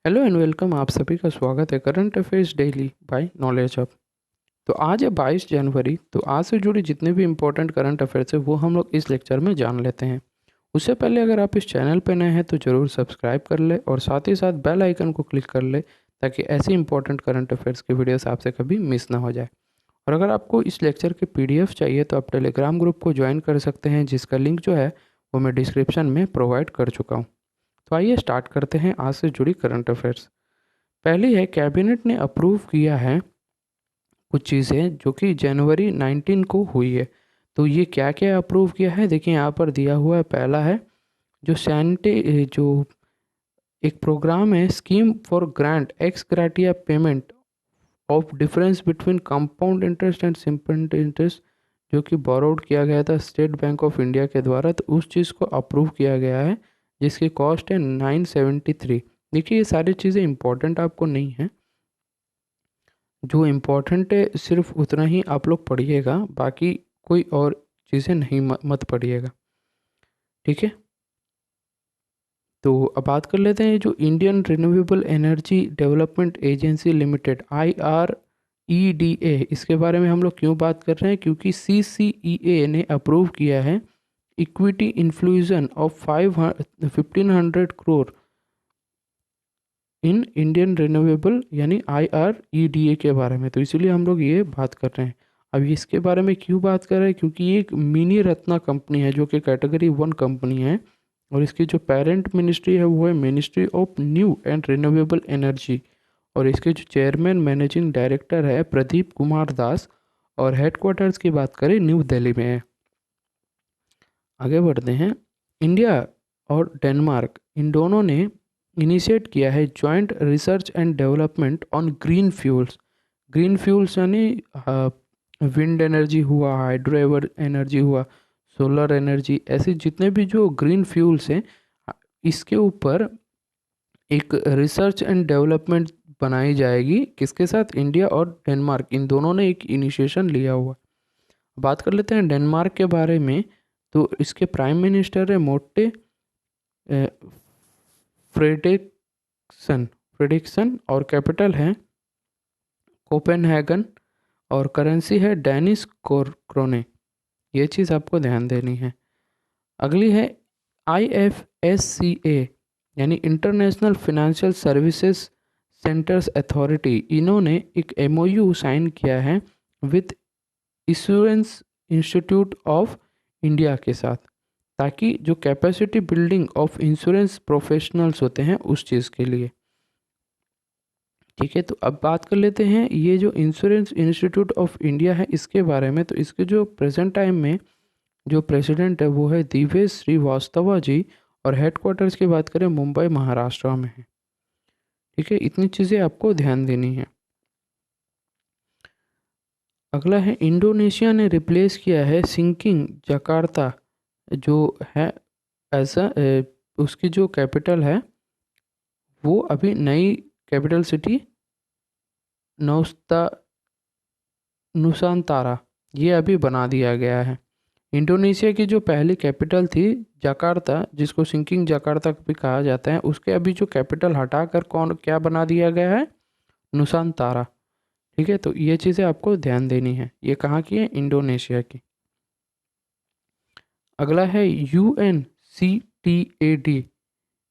Hello and welcome. आप सभी का स्वागत है current affairs daily by knowledge hub. तो आज है 22 जनवरी। तो आज से जुड़ी जितने भी इंपॉर्टेंट करंट अफेयर्स है वो हम लोग इस लेक्चर में जान लेते हैं। उससे पहले अगर आप इस चैनल पर नए हैं तो ज़रूर सब्सक्राइब कर ले और साथ ही साथ बेल आइकन को क्लिक कर ले ताकि ऐसी इंपॉर्टेंट करंट अफेयर्स की वीडियोस आपसे कभी मिस ना हो जाए। और अगर आपको इस लेक्चर के पीडीएफ चाहिए तो आप टेलीग्राम ग्रुप को ज्वाइन कर सकते हैं, जिसका लिंक जो है वो मैं डिस्क्रिप्शन में प्रोवाइड कर चुका हूँ। तो आइए स्टार्ट करते हैं आज से जुड़ी करंट अफेयर्स। पहली है, कैबिनेट ने अप्रूव किया है कुछ चीज़ें जो कि जनवरी 19 को हुई है। तो ये क्या क्या अप्रूव किया है देखिए यहाँ पर दिया हुआ है। पहला है जो एक प्रोग्राम है, scheme for grant x ग्राटिया payment of difference between compound interest and simple interest, जो कि बोरोड किया गया था स्टेट बैंक ऑफ इंडिया के द्वारा। तो उस चीज़ को अप्रूव किया गया है जिसकी कॉस्ट है 973। देखिए ये सारी चीज़ें इंपॉर्टेंट आपको नहीं है, जो इम्पोर्टेंट है सिर्फ उतना ही आप लोग पढ़िएगा, बाकी कोई और चीज़ें नहीं मत पढ़िएगा, ठीक है। तो अब बात कर लेते हैं जो Indian renewable energy development agency limited IREDA, इसके बारे में हम लोग क्यों बात कर रहे हैं, क्योंकि CCEA ने अप्रूव किया है equity infusion of 1500 crore in Indian renewable यानी IREDA के बारे में। तो इसीलिए हम लोग ये बात कर रहे हैं। अब इसके बारे में क्यों बात कर रहे हैं, क्योंकि ये एक मिनी रत्ना कंपनी है जो कि कैटेगरी 1 कंपनी है और इसकी जो पेरेंट मिनिस्ट्री है वो है ministry of new and renewable energy. और इसके जो चेयरमैन मैनेजिंग डायरेक्टर है प्रदीप कुमार दास, और हेडक्वार्टर्स की बात करें न्यू दिल्ली में है। आगे बढ़ते हैं। इंडिया और डेनमार्क इन दोनों ने इनिशिएट किया है joint research and development on green fuels. Green fuels यानी विंड एनर्जी हुआ, हाइड्रो एनर्जी हुआ, सोलर एनर्जी, ऐसे जितने भी जो ग्रीन फ्यूल्स हैं इसके ऊपर एक रिसर्च एंड डेवलपमेंट बनाई जाएगी। किसके साथ? इंडिया और डेनमार्क इन दोनों ने एक इनिशिएशन लिया हुआ। बात कर लेते हैं डेनमार्क के बारे में। तो इसके प्राइम मिनिस्टर है मोट्टे फ्रेडिक्सन फ्रेडिक्सन और कैपिटल है कोपेनहेगन, और करेंसी है डेनिस क्रोने। ये चीज़ आपको ध्यान देनी है। अगली है IFSCA यानी international financial services centres authority. इन्होंने एक MOU साइन किया है with insurance institute of India के साथ, ताकि जो capacity building of insurance professionals होते हैं उस चीज़ के लिए, ठीक है। तो अब बात कर लेते हैं ये जो इंश्योरेंस इंस्टीट्यूट ऑफ इंडिया है इसके बारे में। तो इसके जो प्रेजेंट टाइम में जो प्रेसिडेंट है वो है दिवेश श्रीवास्तव जी, और हेडक्वार्टर्स की बात करें मुंबई महाराष्ट्र में है, ठीक है। इतनी चीज़ें आपको ध्यान देनी है। अगला है इंडोनेशिया ने रिप्लेस किया है सिंकिंग जकार्ता जो है ऐसा उसकी जो कैपिटल है वो अभी नई कैपिटल सिटी नौस्ता नुसांतारा ये अभी बना दिया गया है। इंडोनेशिया की जो पहली कैपिटल थी जकार्ता, जिसको सिंकिंग जकार्ता भी कहा जाता है, उसके अभी जो कैपिटल हटाकर कौन क्या बना दिया गया है? नुसांतारा, ठीक है। तो ये चीज़ें आपको ध्यान देनी है। ये कहाँ की है? इंडोनेशिया की। अगला है UNCTAD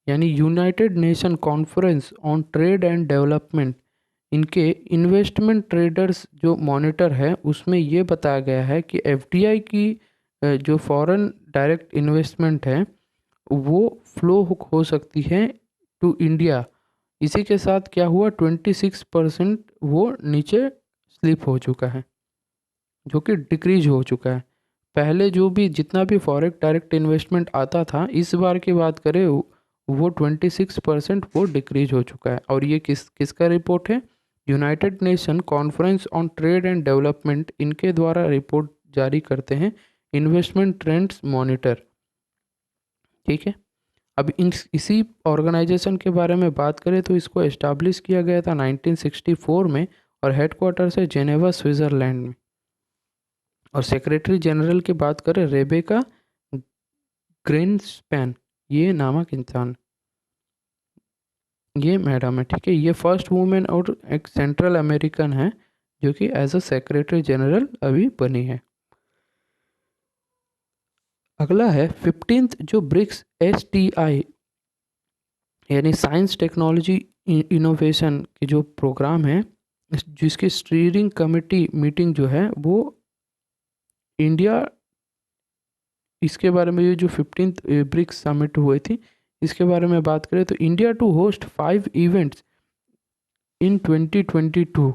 यानी United nation conference on trade and development. इनके इन्वेस्टमेंट ट्रेडर्स जो मॉनिटर है उसमें ये बताया गया है कि FDI की जो फॉरेन डायरेक्ट इन्वेस्टमेंट है वो फ्लो हो सकती है टू इंडिया। इसी के साथ क्या हुआ, 26% वो नीचे स्लिप हो चुका है, जो कि डिक्रीज हो चुका है। पहले जो भी जितना भी फॉरेन डायरेक्ट इन्वेस्टमेंट आता था, इस बार की बात करें वो 26% वो डिक्रीज हो चुका है। और ये किसका रिपोर्ट है? United nation conference on trade and development, इनके द्वारा रिपोर्ट जारी करते हैं इन्वेस्टमेंट ट्रेंड्स मॉनिटर, ठीक है। अब इसी ऑर्गेनाइजेशन के बारे में बात करें तो इसको एस्टाब्लिश किया गया था 1964 में, और हेडक्वार्टर्स है जेनेवा स्विट्ज़रलैंड में। और सेक्रेटरी जनरल की बात करें रेबेका ग्रीनस्पैन, ये नामक इंसान, ये मैडम है, ठीक है। ये फर्स्ट वुमेन और एक सेंट्रल अमेरिकन है जो कि एज अ सेक्रेटरी जनरल अभी बनी है। अगला है 15th जो ब्रिक्स STI यानी साइंस टेक्नोलॉजी इनोवेशन की जो प्रोग्राम है, जिसकी स्टीयरिंग कमेटी मीटिंग जो है वो इंडिया, इसके बारे में, ये जो 15th ब्रिक्स समिट हुई थी इसके बारे में बात करें तो India to host 5 events in 2022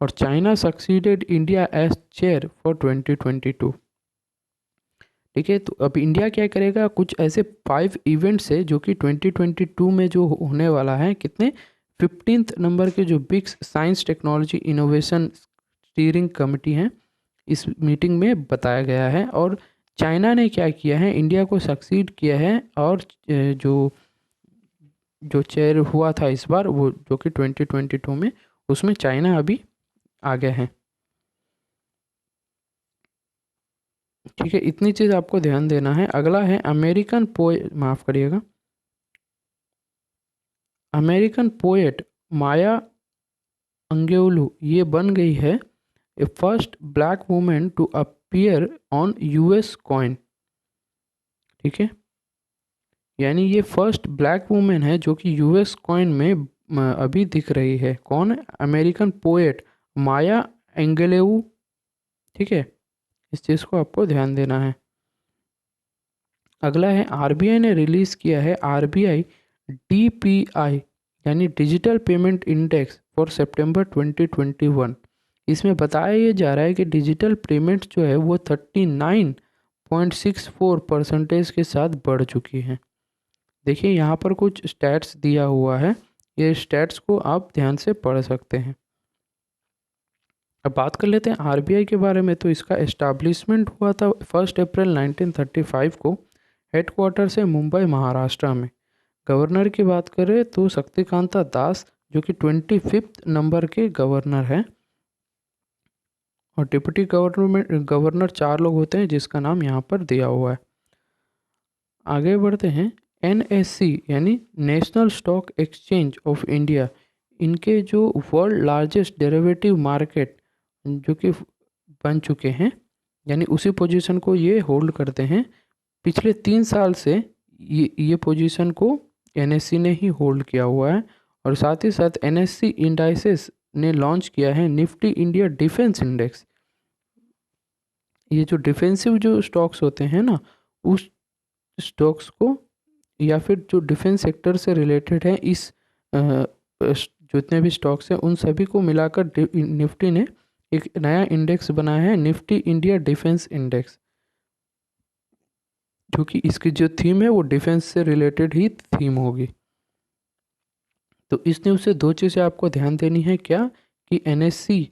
और China succeeded India as chair for 2022। ठीक है, तो अब इंडिया क्या करेगा, कुछ ऐसे 5 इवेंट्स है जो कि 2022 में जो होने वाला है, कितने 15th नंबर के जो बिग्स science technology innovation steering committee है इस मीटिंग में बताया गया है। और चाइना ने क्या किया है, इंडिया को सक्सीड किया है और जो जो चेयर हुआ था इस बार वो जो कि 2022 में, उसमें चाइना अभी आगे है। ठीक है, इतनी चीज़ आपको ध्यान देना है। अगला है माफ़ करिएगा, अमेरिकन पोएट माया अंगेलू ये बन गई है a first black women to appear on US coin. ठीक है, यानी ये फर्स्ट ब्लैक वुमेन है जो कि US कॉइन में अभी दिख रही है। कौन है? अमेरिकन पोएट माया एंगेलेऊ। ठीक है, इस चीज़ को आपको ध्यान देना है। अगला है RBI ने रिलीज़ किया है RBI DPI यानी डिजिटल पेमेंट इंडेक्स फॉर सितंबर 2021। इसमें बताया ये जा रहा है कि डिजिटल पेमेंट जो है वो 39.64% के साथ बढ़ चुकी हैं। देखिए यहाँ पर कुछ स्टैट्स दिया हुआ है, ये स्टैट्स को आप ध्यान से पढ़ सकते हैं। अब बात कर लेते हैं RBI के बारे में। तो इसका एस्टैब्लिशमेंट हुआ था 1 अप्रैल 1935 को, हेडक्वार्टर से मुंबई महाराष्ट्र में। गवर्नर की बात करें तो शक्तिकांता दास जो कि 25th नंबर के गवर्नर हैं, और डिप्टी गवर्नर 4 लोग होते हैं जिसका नाम यहाँ पर दिया हुआ है। आगे बढ़ते हैं। NSE यानी national stock exchange of India, इनके जो वर्ल्ड लार्जेस्ट डेरिवेटिव मार्केट जो कि बन चुके हैं, यानी उसी पोजीशन को ये होल्ड करते हैं। पिछले 3 साल से ये पोजीशन को NSE ने ही होल्ड किया हुआ है। और साथ ही साथ NSE इंडाइसेस ने लॉन्च किया है निफ्टी इंडिया डिफेंस इंडेक्स। ये जो डिफेंसिव जो स्टॉक्स होते हैं ना, उस स्टॉक्स को या फिर जो डिफेंस सेक्टर से रिलेटेड है, इस जितने भी स्टॉक्स हैं उन सभी को मिलाकर निफ्टी ने एक नया इंडेक्स बनाया है, निफ्टी इंडिया डिफेंस इंडेक्स, क्योंकि इसकी जो थीम है वो डिफेंस से रिलेटेड ही थीम होगी। तो इस न्यूज़ से 2 चीज़ें आपको ध्यान देनी है, क्या कि NSE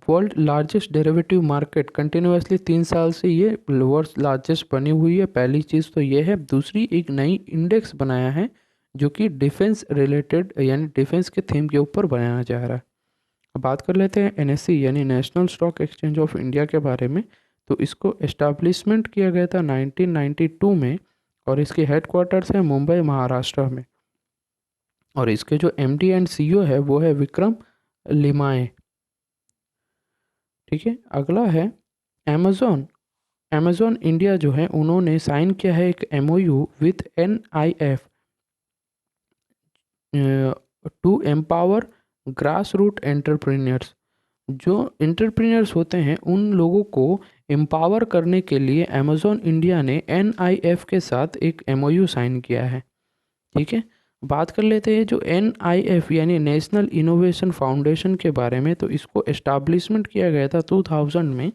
world largest derivative market continuously 3 साल से ये वर्ल्ड लार्जेस्ट बनी हुई है। पहली चीज़ तो ये है। दूसरी, एक नई इंडेक्स बनाया है जो कि डिफेंस रिलेटेड यानी डिफेंस के थीम के ऊपर बनाया जा रहा है। अब बात कर लेते हैं NSE यानी national stock exchange of India के बारे में। तो इसको एस्टैब्लिशमेंट किया गया था 1992 में, और इसके हेडक्वार्टर्स है मुंबई महाराष्ट्र में। और इसके जो MD एंड CEO है वो है विक्रम लिमाए। ठीक है, अगला है अमेज़ॉन इंडिया जो है उन्होंने साइन किया है एक MOU with NIF to empower grass root entrepreneurs. जो एंटरप्रेन्योर्स होते हैं उन लोगों को एम्पावर करने के लिए अमेज़ॉन इंडिया ने NIF के साथ एक MOU साइन किया है। ठीक है, बात कर लेते हैं जो NIF यानी नेशनल इनोवेशन फाउंडेशन के बारे में। तो इसको एस्टैब्लिशमेंट किया गया था 2000 में,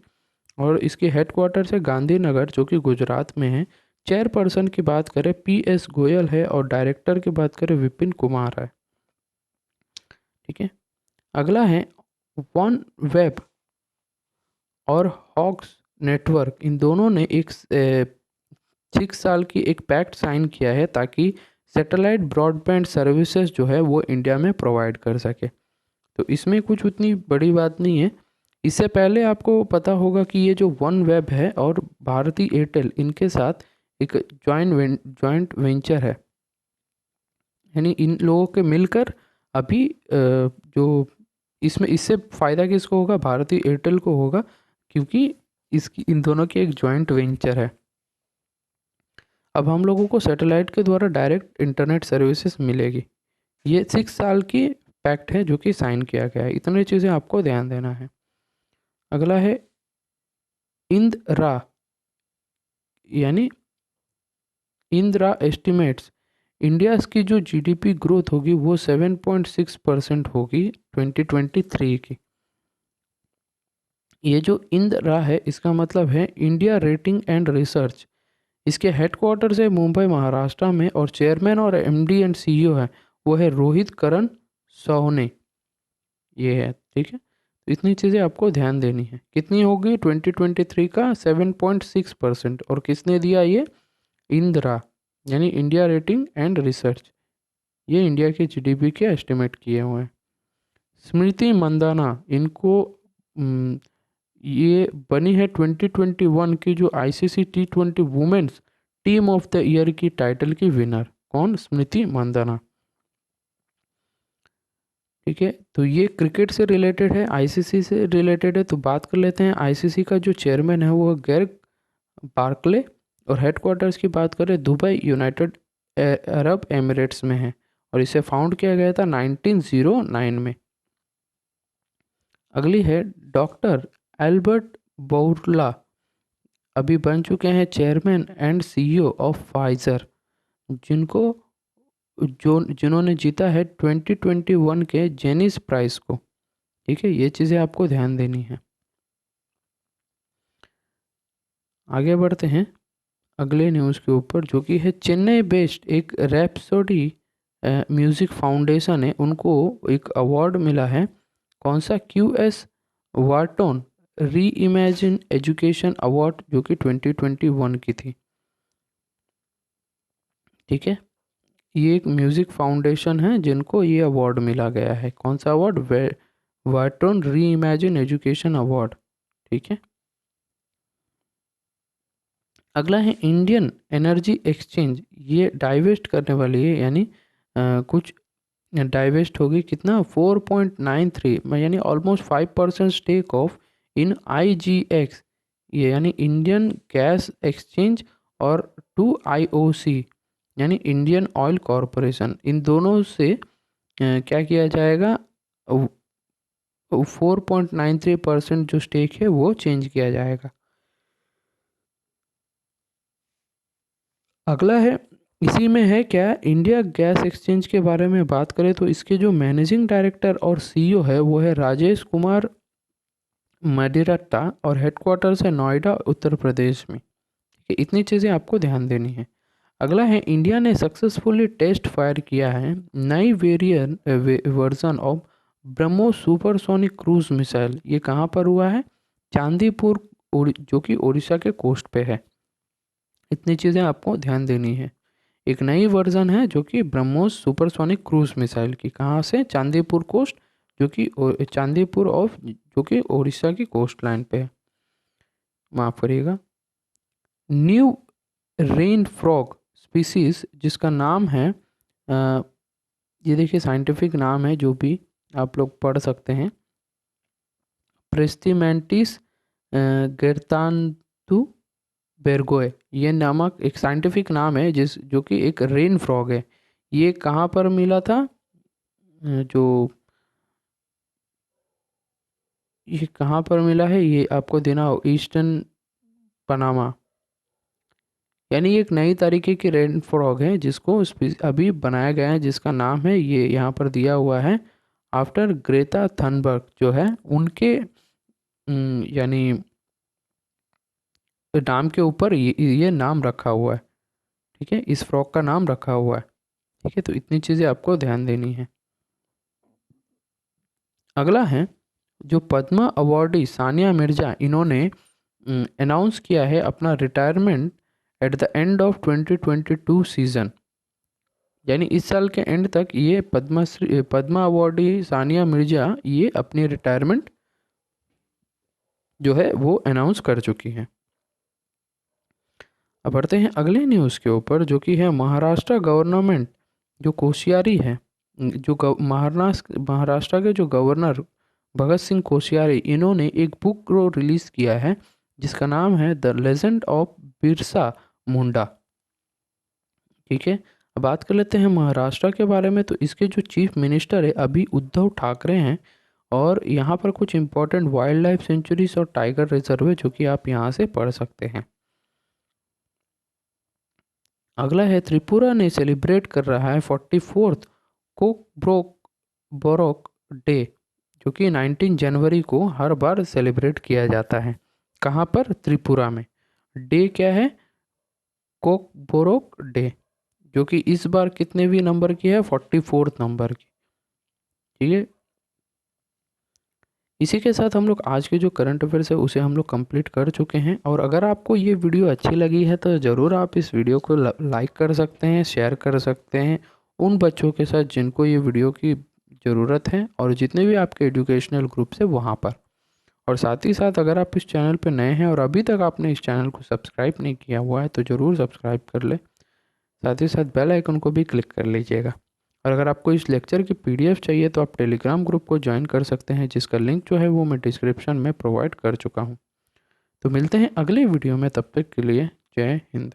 और इसके हेडक्वार्टर है गांधीनगर जो कि गुजरात में है। चेयरपर्सन की बात करें PS गोयल है, और डायरेक्टर की बात करें विपिन कुमार है। ठीक है, अगला है वन वेब और हॉक्स नेटवर्क, इन दोनों ने एक 6 साल की एक पैक्ट साइन किया है ताकि सैटेलाइट ब्रॉडबैंड सर्विसेज जो है वो इंडिया में प्रोवाइड कर सके। तो इसमें कुछ उतनी बड़ी बात नहीं है। इससे पहले आपको पता होगा कि ये जो वन वेब है और भारती एयरटेल, इनके साथ एक जॉइंट वेंचर है। यानी इन लोगों के मिलकर अभी जो इसमें इससे फ़ायदा किसको होगा, भारती एयरटेल को होगा, क्योंकि इसकी इन दोनों की एक जॉइंट वेंचर है। अब हम लोगों को सैटेलाइट के द्वारा डायरेक्ट इंटरनेट सर्विसेज मिलेगी। ये 6 साल की पैक्ट है जो कि साइन किया गया है। इतनी चीज़ें आपको ध्यान देना है। अगला है इंदिरा, यानी इंदिरा एस्टिमेट्स इंडिया की जो जीडीपी ग्रोथ होगी वो 7.6% होगी 2023 की। ये जो इंदिरा है इसका मतलब है इंडिया रेटिंग एंड रिसर्च। इसके हेडक्वार्टर्स है मुंबई महाराष्ट्र में, और चेयरमैन और एमडी एंड सीईओ है वो है रोहित करण सोहने। ये है, ठीक है। तो इतनी चीज़ें आपको ध्यान देनी है। कितनी होगी 2023 का 7.6%, और किसने दिया ये, इंदिरा, यानी इंडिया रेटिंग एंड रिसर्च। ये इंडिया के जीडीपी के एस्टिमेट किए हुए हैं। स्मृति मंदाना, इनको ये बनी है 2021 की जो ICC T20 women's team of the year की टाइटल की विनर। कौन, स्मृति मंदाना, ठीक है। तो ये क्रिकेट से रिलेटेड है, आईसीसी से रिलेटेड है। तो बात कर लेते हैं आईसीसी का जो चेयरमैन है वो गेर्ग बार्कले, और हेडक्वार्टर्स की बात करें दुबई यूनाइटेड अरब एमिरेट्स में है, और इसे फाउंड किया गया था 1909 में। अगली है डॉक्टर एल्बर्ट बोर्ला, अभी बन चुके हैं chairman and CEO of Pfizer, जिनको जिन्होंने जीता है 2021 के जेनिस प्राइज को, ठीक है। ये चीज़ें आपको ध्यान देनी है। आगे बढ़ते हैं अगले न्यूज़ के ऊपर, जो कि है चेन्नई बेस्ड एक रैप्सोडी म्यूज़िक फाउंडेशन है, उनको एक अवार्ड मिला है। कौन सा, QS वार्टोन री इमेजिन एजुकेशन अवार्ड, जो कि 2021 की थी, ठीक है। ये एक म्यूज़िक फाउंडेशन है जिनको ये अवार्ड मिला गया है। कौन सा अवार्ड, वार्टोन री इमेजिन एजुकेशन अवार्ड, ठीक है। अगला है इंडियन एनर्जी एक्सचेंज, ये डाइवेस्ट करने वाली है, यानी कुछ डाइवेस्ट होगी। कितना, 4.93 में, यानी almost 5% stake of in IGX, ये यानी इंडियन गैस एक्सचेंज, और 2IOC यानी इंडियन ऑयल कॉरपोरेशन, इन दोनों से क्या किया जाएगा, 4.93% जो स्टेक है वो चेंज किया जाएगा। अगला है, इसी में है क्या, इंडिया गैस एक्सचेंज के बारे में बात करें तो इसके जो मैनेजिंग डायरेक्टर और सीईओ है वो है राजेश कुमार मडिरट्टा, और हेडक्वार्टर्स है नोएडा उत्तर प्रदेश में, ठीक है। इतनी चीज़ें आपको ध्यान देनी है। अगला है, इंडिया ने सक्सेसफुली टेस्ट फायर किया है नई version of BrahMos supersonic cruise missile. ये कहाँ पर हुआ है, चांदीपुर, जो कि उड़ीसा के कोस्ट पे है। इतनी चीज़ें आपको ध्यान देनी है। एक नई वर्जन है जो कि ब्रह्मोस सुपरसोनिक क्रूज मिसाइल की, कहाँ से, चांदीपुर कोस्ट, जो कि चांदीपुर ऑफ, जो कि उड़ीसा की कोस्ट लाइन पे है, माफ़ करिएगा। न्यू रेन फ्रॉग स्पीसीज, जिसका नाम है ये देखिए साइंटिफिक नाम है, जो भी आप लोग पढ़ सकते हैं, प्रेस्टिमेंटिस गेरतांतु बेरगोए, ये नामक एक साइंटिफिक नाम है जो कि एक रेन फ्रॉग है। ये कहाँ पर मिला था, जो ये कहाँ पर मिला है, ये आपको देना हो, ईस्टर्न पनामा, यानी एक नई तरीके की रेन फ्रॉग है जिसको अभी बनाया गया है, जिसका नाम है, ये यहाँ पर दिया हुआ है, आफ्टर ग्रेटा थनबर्ग, जो है उनके यानी नाम के ऊपर ये नाम रखा हुआ है, ठीक है। इस फ्रॉग का नाम रखा हुआ है, ठीक है। तो इतनी चीज़ें आपको ध्यान देनी है। अगला है, जो पद्मा अवार्डी सानिया मिर्जा, इन्होंने अनाउंस किया है अपना retirement at the end of 2022 season, यानी इस साल के एंड तक ये पद्मा अवार्डी सानिया मिर्जा ये अपनी रिटायरमेंट जो है वो अनाउंस कर चुकी हैं। अब बढ़ते हैं अगले न्यूज़ के ऊपर, जो कि है महाराष्ट्र गवर्नमेंट जो कोश्यारी है, जो महाराष्ट्र के जो गवर्नर भगत सिंह कोश्यारी, इन्होंने एक बुक को रिलीज किया है जिसका नाम है the legend of Birsa Munda. ठीक है, अब बात कर लेते हैं महाराष्ट्र के बारे में। तो इसके जो चीफ मिनिस्टर है अभी उद्धव ठाकरे हैं, और यहाँ पर कुछ इंपॉर्टेंट वाइल्ड लाइफ सेंचुरीज और टाइगर रिजर्व है जो कि आप यहाँ से पढ़ सकते हैं। अगला है त्रिपुरा ने सेलिब्रेट कर रहा है 44th कोकब्रोक बोरोक डे, जो कि 19 जनवरी को हर बार सेलिब्रेट किया जाता है। कहाँ पर? त्रिपुरा में। डे क्या है? कोकबोरोक डे, जो कि इस बार कितने भी नंबर की है? 44th नंबर की। ठीक है, इसी के साथ हम लोग आज के जो करंट अफेयर्स है उसे हम लोग कंप्लीट कर चुके हैं। और अगर आपको ये वीडियो अच्छी लगी है तो ज़रूर आप इस वीडियो को लाइक कर सकते हैं, शेयर कर सकते हैं उन बच्चों के साथ जिनको ये वीडियो की ज़रूरत है, और जितने भी आपके एजुकेशनल ग्रुप्स है वहाँ पर। और साथ ही साथ अगर आप इस चैनल पर नए हैं और अभी तक आपने इस चैनल को सब्सक्राइब नहीं किया हुआ है तो ज़रूर सब्सक्राइब कर ले, साथ ही साथ बेल आइकन को भी क्लिक कर लीजिएगा। और अगर आपको इस लेक्चर की पीडीएफ चाहिए तो आप टेलीग्राम ग्रुप को ज्वाइन कर सकते हैं, जिसका लिंक जो है वो मैं डिस्क्रिप्शन में प्रोवाइड कर चुका हूँ। तो मिलते हैं अगले वीडियो में, तब तक के लिए जय हिंद।